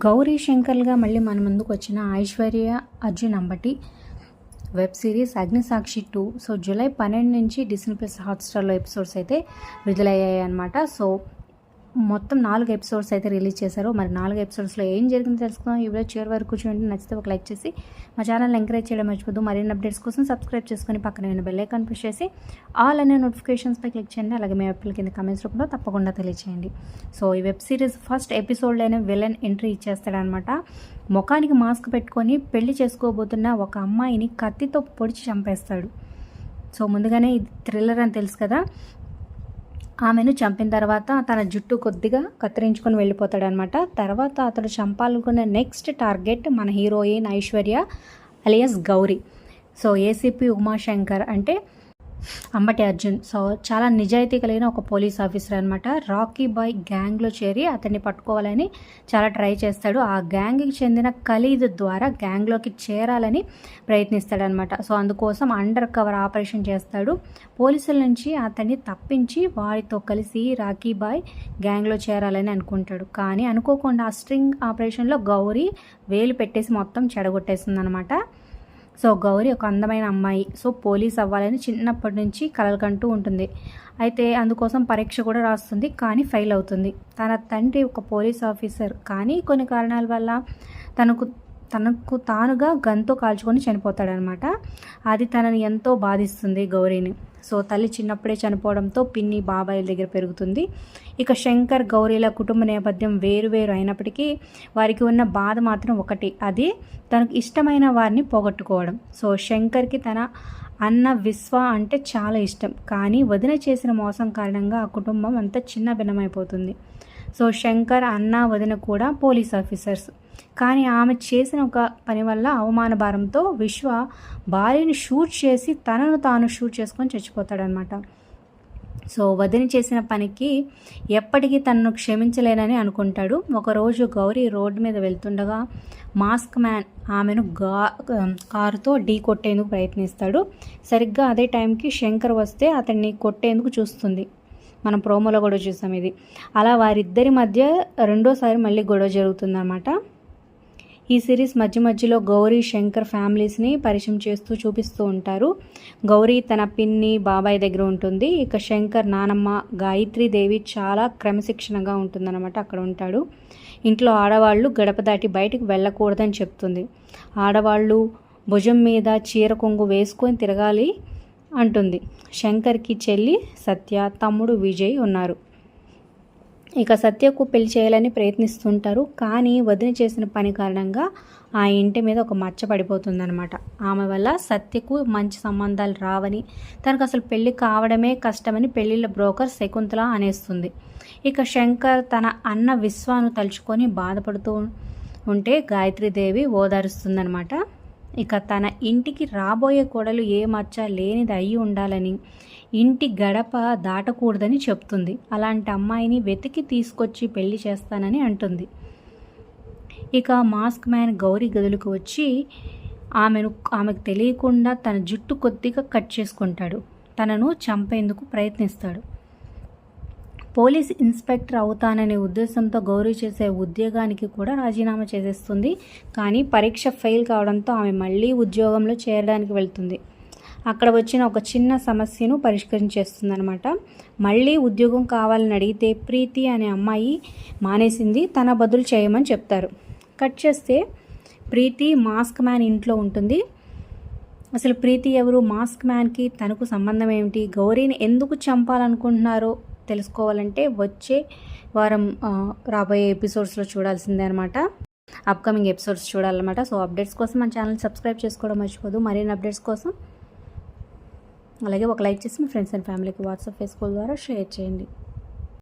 గౌరీ శంకర్లుగా మళ్ళీ మన ముందుకు వచ్చిన Aishwarya Arjun Ambati web series Agnisakshi 2. So July 12 నుంచి డిస్నీ ప్లస్ హాట్స్టార్లో ఎపిసోడ్స్ అయితే విడుదలయ్యాయి అనమాట. సో మొత్తం 4 ఎపిసోడ్స్ అయితే రిలీజ్ చేశారు. మరి 4 ఎపిసోడ్స్లో ఏం జరిగిందో తెలుసుకుందాం. ఈ వీడియో చివరి వరకు చూడండి. నచ్చితే ఒక లైక్ చేసి మా ఛానల్ని ఎంకరేజ్ చేయడం మర్చిపోద్దు. మరిన్ని అప్డేట్స్ కోసం సబ్స్క్రైబ్ చేసుకొని పక్కన ఉన్న బెల్ ఐకాన్ ప్రెస్ చేసి ఆల్ అనే నోటిఫికేషన్స్పై క్లిక్ చేయండి. అలాగే మీ అప్పిల్ కింద కమెంట్స్ రూపంలో తప్పకుండా తెలియచేయండి. సో ఈ వెబ్ సిరీస్ ఫస్ట్ ఎపిసోడ్లోనే విలన్ ఎంట్రీ ఇచ్చేస్తాడనమాట. ముఖానికి మాస్క్ పెట్టుకొని పెళ్లి చేసుకోబోతున్న ఒక అమ్మాయిని కత్తితో పొడిచి చంపేస్తాడు. సో ముందుగానే ఇది థ్రిల్లర్ అని తెలుసు కదా. ఆమెను చంపిన తర్వాత తన జుట్టు కొద్దిగా కత్తిరించుకొని వెళ్ళిపోతాడనమాట. తర్వాత అతడు చంపాలనుకున్న నెక్స్ట్ టార్గెట్ మన heroine Aishwarya alias Gauri. So ACP Umashankar అంటే అంబటి అర్జున్. సో చాలా నిజాయితీ కలిగిన ఒక పోలీస్ ఆఫీసర్ అనమాట. రాకీ బాయ్ గ్యాంగ్లో చేరి అతన్ని పట్టుకోవాలని చాలా ట్రై చేస్తాడు. ఆ గ్యాంగ్కి చెందిన ఖలీద్ ద్వారా గ్యాంగ్లోకి చేరాలని ప్రయత్నిస్తాడనమాట. సో అందుకోసం అండర్ కవర్ ఆపరేషన్ చేస్తాడు. పోలీసుల నుంచి అతన్ని తప్పించి వారితో కలిసి రాకీ బాయ్ గ్యాంగ్లో చేరాలని అనుకుంటాడు. కానీ అనుకోకుండా ఆ స్ట్రింగ్ ఆపరేషన్లో గౌరీ వేలు పెట్టేసి మొత్తం చెడగొట్టేస్తుంది అనమాట. సో గౌరీ ఒక అందమైన అమ్మాయి. సో పోలీస్ అవ్వాలని చిన్నప్పటి నుంచి కలలు కంటూ ఉంటుంది. అయితే అందుకోసం పరీక్ష కూడా రాస్తుంది, కానీ ఫెయిల్ అవుతుంది. తన తండ్రి ఒక పోలీస్ ఆఫీసర్, కానీ కొన్ని కారణాల వల్ల తనకు తానుగా గన్తో కాల్చుకొని చనిపోతాడనమాట. అది తనని ఎంతో బాధిస్తుంది గౌరీని. సో తల్లి చిన్నప్పుడే చనిపోవడంతో పిన్ని బాబాయిల దగ్గర పెరుగుతుంది. ఇక శంకర్ గౌరీల కుటుంబ నేపథ్యం వేరు అయినప్పటికీ వారికి ఉన్న బాధ మాత్రం ఒకటి, అది తనకు ఇష్టమైన వారిని పోగొట్టుకోవడం. సో శంకర్కి తన అన్న విశ్వ అంటే చాలా ఇష్టం, కానీ వదిన చేసిన మోసం కారణంగా ఆ కుటుంబం అంతా చిన్న భిన్నమైపోతుంది. సో శంకర్ అన్న వదిన కూడా పోలీస్ ఆఫీసర్స్, కానీ ఆమె చేసిన ఒక పని వల్ల అవమాన భారంతో విశ్వ భార్యని షూట్ చేసి తనను తాను షూట్ చేసుకొని చచ్చిపోతాడనమాట. సో వదిన చేసిన పనికి ఎప్పటికీ తనను క్షమించలేనని అనుకుంటాడు. ఒకరోజు గౌరీ రోడ్డు మీద వెళ్తుండగా మాస్క్ మ్యాన్ ఆమెను కారుతో ఢీ కొట్టేందుకు ప్రయత్నిస్తాడు. సరిగ్గా అదే టైంకి శంకర్ వస్తే అతన్ని కొట్టేందుకు చూస్తుంది. మనం ప్రోమోలో కూడా చూసాం ఇది. అలా వారిద్దరి మధ్య రెండోసారి మళ్ళీ గొడవ జరుగుతుందన్నమాట. ఈ సిరీస్ మధ్యలో గౌరీ శంకర్ ఫ్యామిలీస్ని పరిచయం చేస్తూ చూపిస్తూ ఉంటారు. గౌరీ తన పిన్ని బాబాయ్ దగ్గర ఉంటుంది. ఇక శంకర్ నానమ్మ గాయత్రీదేవి చాలా క్రమశిక్షణగా ఉంటుందన్నమాట. అక్కడ ఉంటాడు. ఇంట్లో ఆడవాళ్ళు గడప దాటి బయటికి వెళ్ళకూడదని చెప్తుంది. ఆడవాళ్ళు భుజం మీద చీర కొంగు వేసుకొని తిరగాలి అంటుంది. శంకర్కి చెల్లి సత్య, తమ్ముడు విజయ్ ఉన్నారు. ఇక సత్యకు పెళ్లి చేయాలని ప్రయత్నిస్తుంటారు, కానీ వదిన చేసిన పని కారణంగా ఆ ఇంటి మీద ఒక మచ్చ పడిపోతుందన్నమాట. ఆమె వల్ల సత్యకు మంచి సంబంధాలు రావని, తనకు అసలు పెళ్లి కావడమే కష్టమని పెళ్లిళ్ళ బ్రోకర్ శకుంతల అనేస్తుంది. ఇక శంకర్ తన అన్న విశ్వాను తలుచుకొని బాధపడుతూ ఉంటే గాయత్రీదేవి ఓదారుస్తుందన్నమాట. ఇక తన ఇంటికి రాబోయే కోడలు ఏ మచ్చ లేనిది అయి ఉండాలని, ఇంటి గడప దాటకూడదని చెప్తుంది. అలాంటి అమ్మాయిని వెతికి తీసుకొచ్చి పెళ్లి చేస్తానని అంటుంది. ఇక మాస్క్ మ్యాన్ గౌరీ గదులకు వచ్చి ఆమెకు తెలియకుండా తన జుట్టు కొద్దిగా కట్ చేసుకుంటాడు. తనను చంపేందుకు ప్రయత్నిస్తాడు. పోలీస్ ఇన్స్పెక్టర్ అవుతాననే ఉద్దేశంతో గౌరీ చేసే ఉద్యోగానికి కూడా రాజీనామా చేసేస్తుంది. కానీ పరీక్ష ఫెయిల్ కావడంతో ఆమె మళ్ళీ ఉద్యోగంలో చేరడానికి వెళ్తుంది. అక్కడ వచ్చిన ఒక చిన్న సమస్యను పరిష్కరించేస్తుందనమాట. మళ్ళీ ఉద్యోగం కావాలని అడిగితే ప్రీతి అనే అమ్మాయి మానేసింది, తన బదులు చేయమని చెప్తారు. కట్ చేస్తే ప్రీతి మాస్క్ మ్యాన్ ఇంట్లో ఉంటుంది. అసలు ప్రీతి ఎవరు, మాస్క్ మ్యాన్కి తనకు సంబంధం ఏమిటి, గౌరీని ఎందుకు చంపాలనుకుంటున్నారో తెలుసుకోవాలంటే వచ్చే వారం రాబోయే ఎపిసోడ్స్లో చూడాల్సిందే అనమాట. అప్కమింగ్ ఎపిసోడ్స్ చూడాలన్నమాట. సో అప్డేట్స్ కోసం మన ఛానల్ సబ్స్క్రైబ్ చేసుకోవడం మర్చిపోదు. మరిన్ని అప్డేట్స్ కోసం అలాగే ఒక లైక్ చేసి మీ ఫ్రెండ్స్ అండ్ ఫ్యామిలీకి వాట్సాప్, ఫేస్బుక్ ద్వారా షేర్ చేయండి.